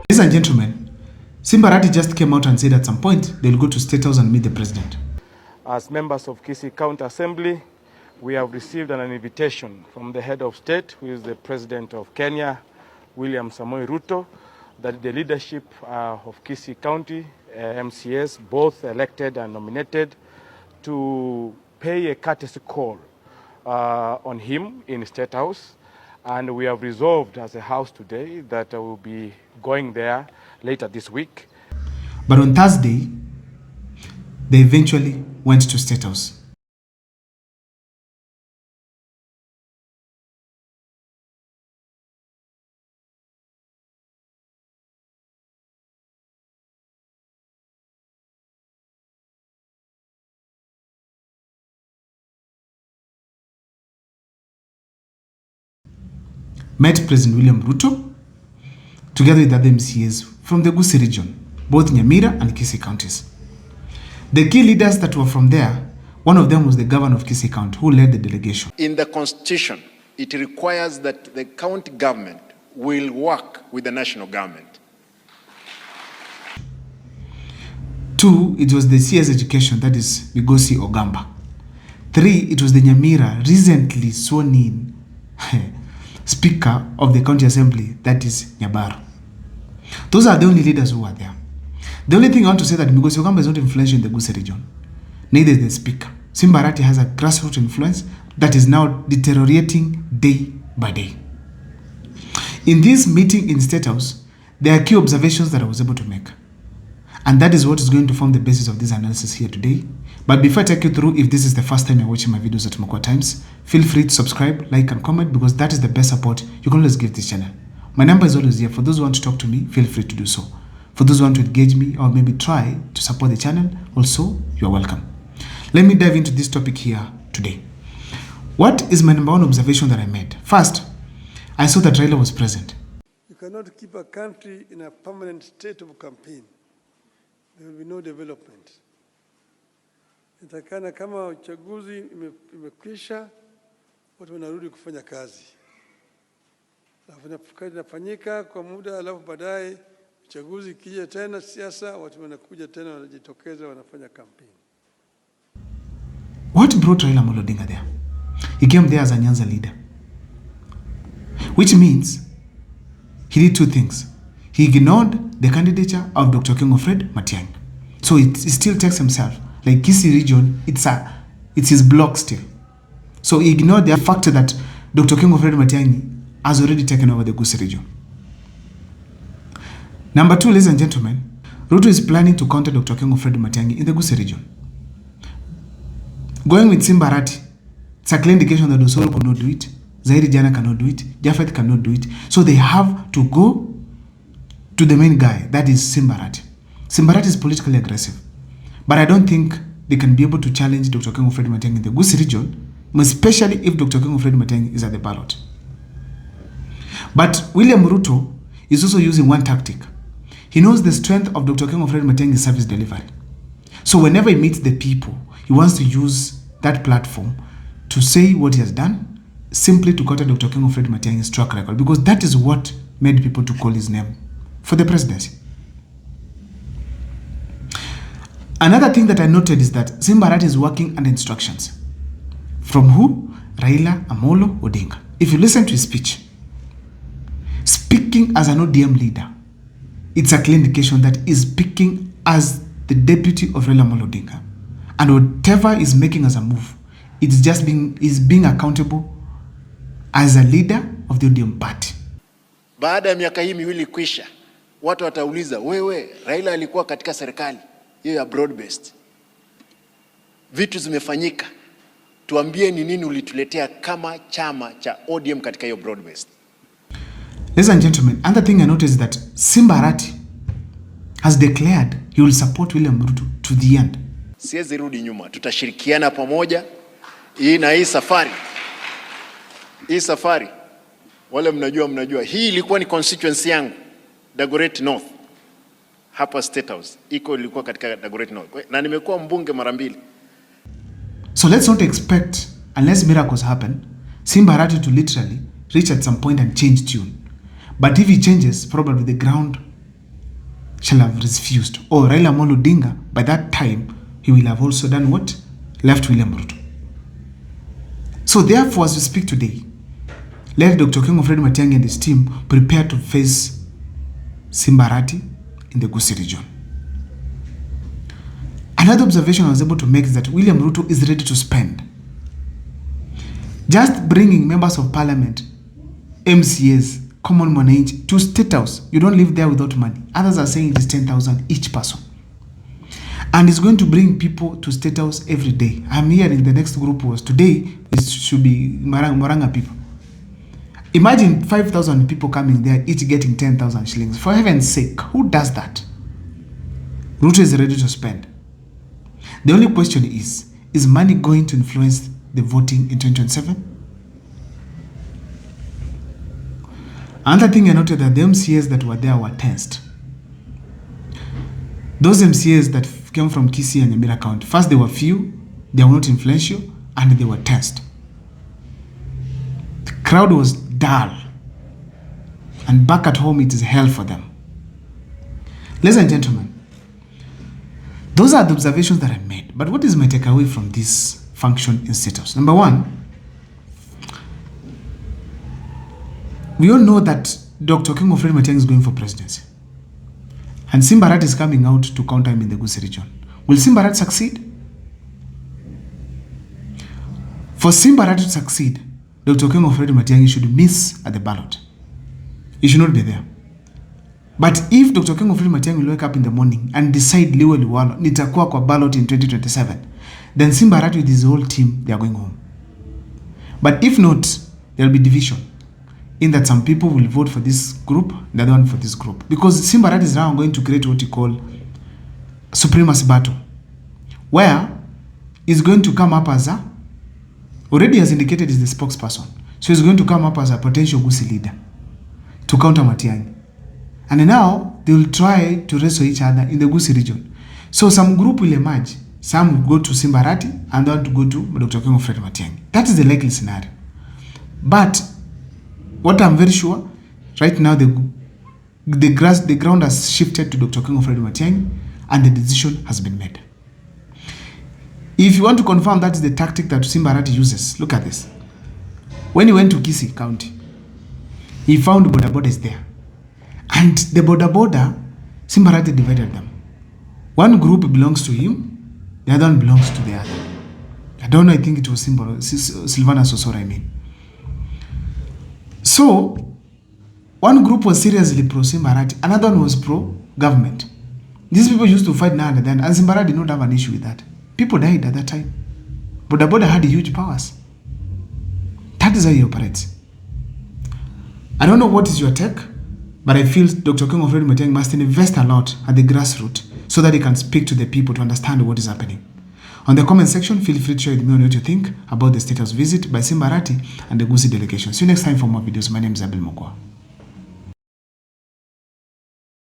Ladies and gentlemen, Simba Arati just came out and said at some point they'll go to State House and meet the president. As members of Kisii County Assembly, we have received an invitation from the head of state, who is the President of Kenya, William Samoei Ruto, that the leadership of Kisii County, MCAs, both elected and nominated, to pay a courtesy call on him in State House. And we have resolved as a house today that I will be going there later this week. But on Thursday, they eventually went to State House. Met President William Ruto together with other MCAs from the Gusii region, both Nyamira and Kisii counties. The key leaders that were from there, one of them was the governor of Kisii County, who led the delegation. In the constitution, it requires that the county government will work with the national government. 2, it was the CS education, that is Migosi Ogamba. 3, it was the Nyamira recently sworn in Speaker of the County Assembly, that is Nyabaru. Those are the only leaders who are there. The only thing I want to say that Migosi Ogamba is not influential in the Gusii region, neither is the Speaker. Simba Arati has a grassroots influence that is now deteriorating day by day. In this meeting in State House, there are key observations that I was able to make. And that is what is going to form the basis of this analysis here today. But before I take you through, if this is the first time you're watching my videos at Mokwa Times, feel free to subscribe, like, and comment, because that is the best support you can always give this channel. My number is always here. For those who want to talk to me, feel free to do so. For those who want to engage me or maybe try to support the channel, also, you're welcome. Let me dive into this topic here today. What is my number one observation that I made? First, I saw that Raila was present. You cannot keep a country in a permanent state of campaign. There will be no development. Itakana kama uchaguzi imekwisha, watu wanarudi kufanya kazi. Kazi inafanyika kwa muda, alafu baadaye uchaguzi ikija tena siasa, watu wanakuja tena wanajitokeza wanafanya campaign. What brought Raila Amolo Odinga there? He came there as a Nyanza leader, which means he did two things. He ignored the candidature of Dr. Okengo Fred Matiang'i. So it still takes himself. Like Kisii region, it's his block still. So he ignored the fact that Dr. Okengo Fred Matiang'i has already taken over the Gusii region. Number 2, ladies and gentlemen, Ruto is planning to counter Dr. Okengo Fred Matiang'i in the Gusii region. Going with Simba Arati, it's a clear indication that Osoro could not do it, Zairi Jana cannot do it, Japheth cannot do it. So they have to go to the main guy, that is Simba Arati. Simba Arati is politically aggressive, but I don't think they can be able to challenge Dr. Okengo Fred Matiang'i in the Gusii region, especially if Dr. Okengo Fred Matiang'i is at the ballot. But William Ruto is also using one tactic. He knows the strength of Dr. Okengo Fred Matiang'i's service delivery. So whenever he meets the people, he wants to use that platform to say what he has done, simply to counter Dr. Okengo Fred Matiang'i's track record, because that is what made people to call his name for the presidency. Another thing that I noted is that Simba Arati is working under instructions. From who? Raila Amolo Odinga. If you listen to his speech, speaking as an ODM leader, it's a clear indication that he's speaking as the deputy of Raila Amolo Odinga. And whatever is making as a move, it's just being accountable as a leader of the ODM party. Baada ya miaka hii miwili kwisha, watu watauliza, wewe Raila alikuwa katika serikali hiyo ya broad based. Vitu zimefanyika. Tuambie ni nini ulituletea kama chama cha ODM katika hiyo broad based. Ladies and gentlemen, another thing I noticed is that Simba Arati has declared he will support William Ruto to the end. Siwezi rudi nyuma, tutashirikiana pamoja hii na hii safari. Hii safari, wale mnajua, hii ilikuwa ni constituency yangu, Dagoretti North, hapa State House, ilikuwa katika Dagoretti North, na nimekuwa mbunge mara 2. So let's not expect, unless miracles happen, Simba Arati to literally reach at some point and change tune. But if he changes, probably the ground shall have refused. Or Raila Amolo Odinga, by that time, he will have also done what? Left William Ruto. So therefore, as we speak today, let Dr. King of Fred Matiang'i and his team prepare to face Simba Arati in the Gusii region. Another observation I was able to make is that William Ruto is ready to spend. Just bringing members of parliament, MCAs, common mwananchi to State House, you don't live there without money. Others are saying it is 10,000 each person. And it's going to bring people to State House every day. I'm hearing the next group was today, it should be Moranga people. Imagine 5,000 people coming there, each getting 10,000 shillings. For heaven's sake, who does that? Ruto is ready to spend. The only question is money going to influence the voting in 2027? Another thing I noted that the MCAs that were there were tensed. Those MCAs that came from Kisii and Nyamira County, first they were few, they were not influential, and they were tensed. The crowd was dull. And back at home, it is hell for them. Ladies and gentlemen, those are the observations that I made. But what is my takeaway from this function in State House? Number one, we all know that Dr. King of Fred Matiang'i is going for presidency. And Simba Arati is coming out to counter him in the Gusii region. Will Simba Arati succeed? For Simba Arati to succeed, Dr. King of Fred Matiang'i should miss at the ballot. He should not be there. But if Dr. King of Fred Matiang'i will wake up in the morning and decide Liwe Liwalo nitakuwa kwa ballot in 2027, then Simba Arati with his whole team, they are going home. But if not, there will be division. In that some people will vote for this group, the other one for this group. Because Simba Arati is now going to create what you call supremacy battle, where he's going to come up as already has indicated is the spokesperson. So he's going to come up as a potential Gusii leader to counter Matiang'i. And now they will try to wrestle each other in the Gusii region. So some group will emerge. Some will go to Simba Arati and then to go to Dr. King of Fred Matiang'i. That is the likely scenario. But what I'm very sure, right now the ground has shifted to Dr. King of Fred Matiang'i and the decision has been made. If you want to confirm that is the tactic that Simba Arati uses, look at this. When he went to Kisii County, he found border borders there. And the border, Simba Arati divided them. One group belongs to him, the other one belongs to the other. I don't know, I think it was Silvana Sosoro, I mean. So, one group was seriously pro-Simba Arati, another one was pro-government. These people used to fight now and then, and Simba Arati did not have an issue with that. People died at that time. But the border had huge powers. That is how he operates. I don't know what is your take, but I feel Dr. King of Fred Matiang'i must invest a lot at the grassroots so that he can speak to the people to understand what is happening. On the comment section, feel free to share with me on what you think about the State House visit by Simba Arati and the Gusii delegation. See you next time for more videos. My name is Abel Mokwa.